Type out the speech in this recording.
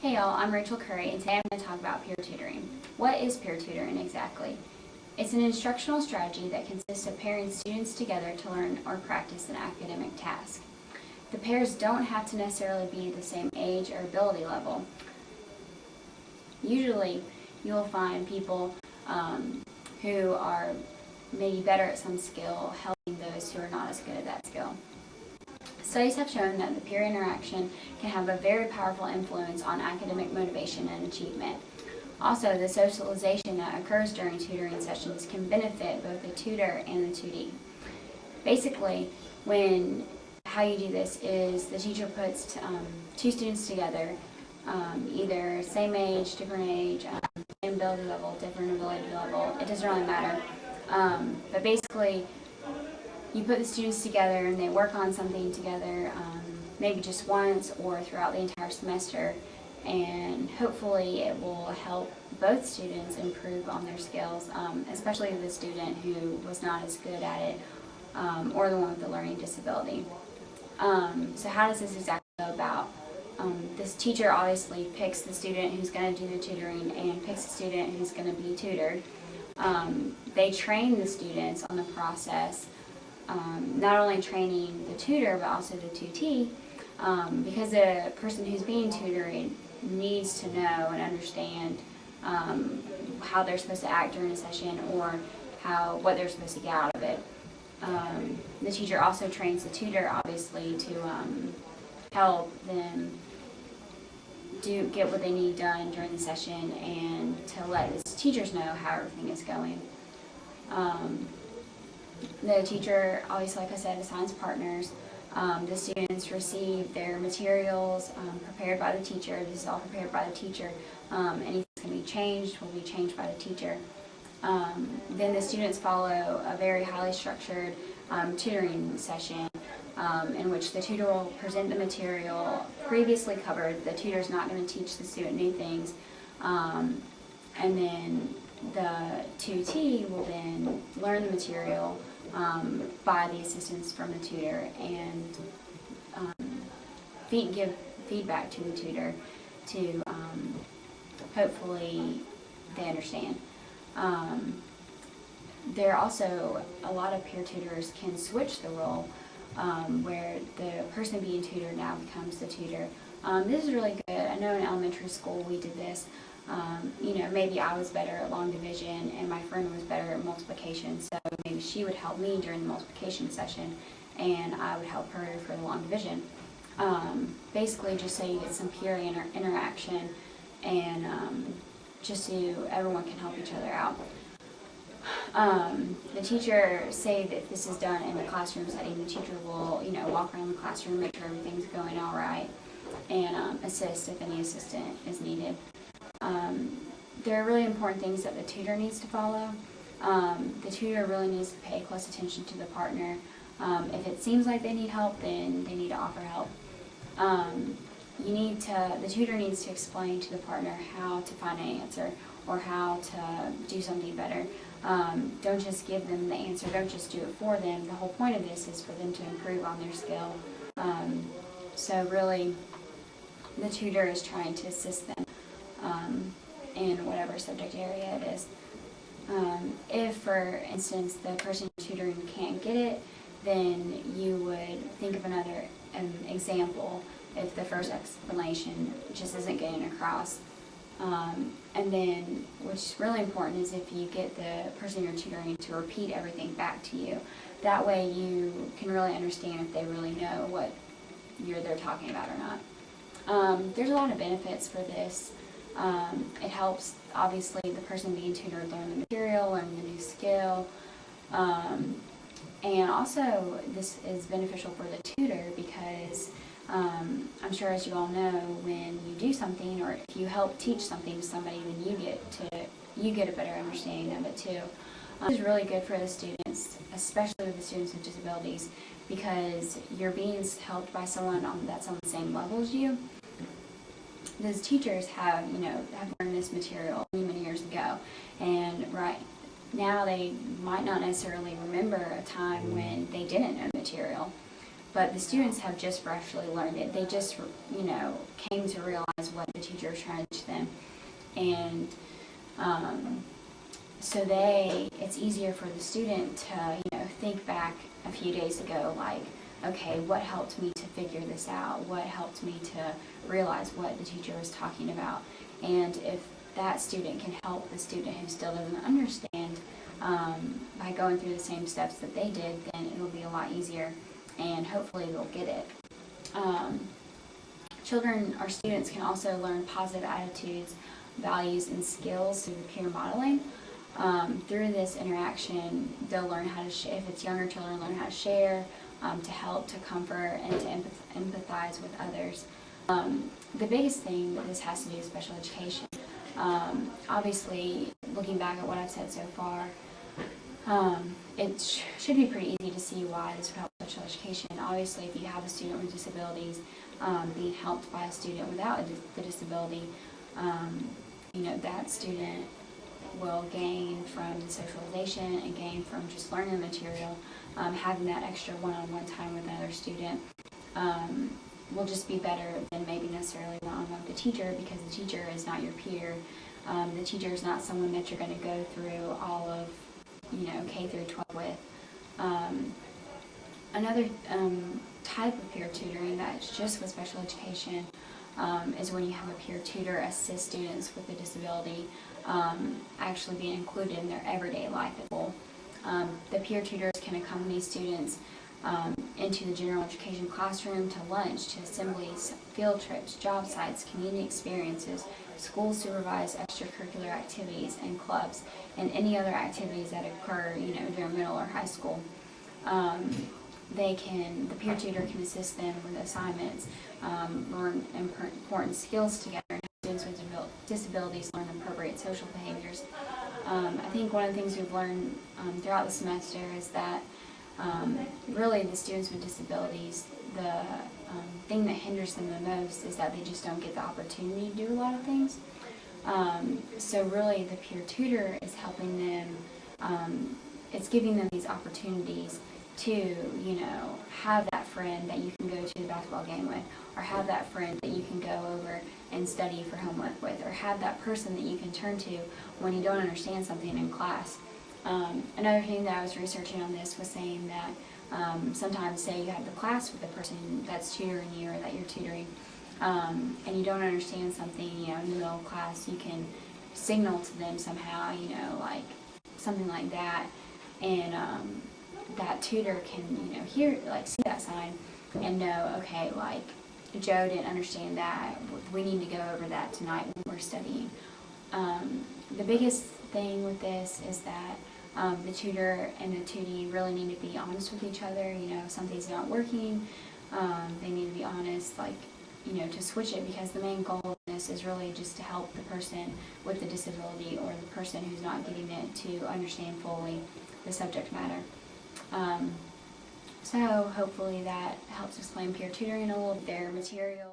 Hey y'all, I'm Rachel Curry, and today I'm going to talk about peer tutoring. What is peer tutoring exactly? It's an instructional strategy that consists of pairing students together to learn or practice an academic task. The pairs don't have to necessarily be the same age or ability level. Usually, you will find people who are maybe better at some skill helping those who are not as good at that skill. Studies have shown that the peer interaction can have a very powerful influence on academic motivation and achievement. Also, the socialization that occurs during tutoring sessions can benefit both the tutor and the tutee. Basically, how you do this is the teacher puts two students together, either same age, different age, same ability level, different ability level, it doesn't really matter. But basically, you put the students together and they work on something together, maybe just once or throughout the entire semester, and hopefully it will help both students improve on their skills, especially the student who was not as good at it, or the one with the learning disability. So how does this exactly go about? This teacher obviously picks the student who's going to do the tutoring and picks the student who's going to be tutored. They train the students on the process, not only training the tutor but also the tutee, because the person who's being tutored needs to know and understand how they're supposed to act during a session or what they're supposed to get out of it. The teacher also trains the tutor, obviously, to help them get what they need done during the session and to let the teachers know how everything is going. The teacher, obviously, like I said, assigns partners. The students receive their materials prepared by the teacher. This is all prepared by the teacher. Anything that's going to be changed will be changed by the teacher. Then the students follow a very highly structured tutoring session in which the tutor will present the material previously covered. The tutor is not going to teach the student new things. And then the tutee will then learn the material by the assistance from the tutor and give feedback to the tutor to hopefully they understand. There are also a lot of peer tutors can switch the role where the person being tutored now becomes the tutor. This is really good. I know in elementary school we did this. Maybe I was better at long division and my friend was better at multiplication, so maybe she would help me during the multiplication session and I would help her for the long division. Basically just so you get some peer interaction and just so everyone can help each other out. The teacher, say that if this is done in the classroom setting, the teacher will walk around the classroom, make sure everything's going all right, and assist if any assistant is needed. There are really important things that the tutor needs to follow. The tutor really needs to pay close attention to the partner. If it seems like they need help, then they need to offer help. The tutor needs to explain to the partner how to find an answer or how to do something better. Don't just give them the answer, don't just do it for them. The whole point of this is for them to improve on their skill. So really, the tutor is trying to assist them in whatever subject area it is. If, for instance, the person tutoring can't get it, then you would think of another example if the first explanation just isn't getting across. And then, what's really important is if you get the person you're tutoring to repeat everything back to you. That way you can really understand if they really know what they're talking about or not. There's a lot of benefits for this. It helps, obviously, the person being tutored learn the material, learn the new skill. And also, this is beneficial for the tutor because I'm sure, as you all know, when you do something or if you help teach something to somebody, then you get a better understanding of it too. This is really good for the students, especially with the students with disabilities, because you're being helped by someone that's on the same level as you. Those teachers have learned this material many years ago, and right now they might not necessarily remember a time when they didn't know the material. but the students have just freshly learned it. They just, came to realize what the teacher was trying to teach them. And so it's easier for the student to, think back a few days ago, like, okay, what helped me to figure this out? What helped me to realize what the teacher was talking about? And if that student can help the student who still doesn't understand by going through the same steps that they did, then it'll be a lot easier, and hopefully they'll get it. Children or students can also learn positive attitudes, values, and skills through the peer modeling. Through this interaction, they'll learn how to, if it's younger children, learn how to share, to help, to comfort, and to empathize with others. The biggest thing that this has to do is special education. Obviously, looking back at what I've said so far, it should be pretty easy to see why this would help special education. Obviously, if you have a student with disabilities being helped by a student without the disability, that student will gain from the socialization and gain from just learning the material, having that extra one-on-one time with another student will just be better than maybe necessarily one-on-one with the teacher, because the teacher is not your peer. The teacher is not someone that you're going to go through all of, K through 12 with. Another type of peer tutoring that's just with special education is when you have a peer tutor assist students with a disability actually being included in their everyday life at school. The peer tutors can accompany students into the general education classroom, to lunch, to assemblies, field trips, job sites, community experiences, school supervised extracurricular activities and clubs, and any other activities that occur, during middle or high school. The peer tutor can assist them with assignments, learn important skills together, and students with disabilities learn appropriate social behaviors. I think one of the things we've learned throughout the semester is that really the students with disabilities, the thing that hinders them the most is that they just don't get the opportunity to do a lot of things. So really the peer tutor is helping them, it's giving them these opportunities to, have that friend that you can go to the basketball game with, or have that friend that you can go over and study for homework with, or have that person that you can turn to when you don't understand something in class. Another thing that I was researching on this was saying that sometimes, say you have the class with the person that's tutoring you or that you're tutoring, and you don't understand something, in the middle of class, you can signal to them somehow, like something like that, and that tutor can, hear, see that sign and know, okay, like Joe didn't understand that, we need to go over that tonight when we're studying. The biggest thing with this is that the tutor and the tutee really need to be honest with each other. If something's not working, they need to be honest, to switch it, because the main goal of this is really just to help the person with the disability or the person who's not getting it to understand fully the subject matter. So hopefully that helps explain peer tutoring a little bit, their material.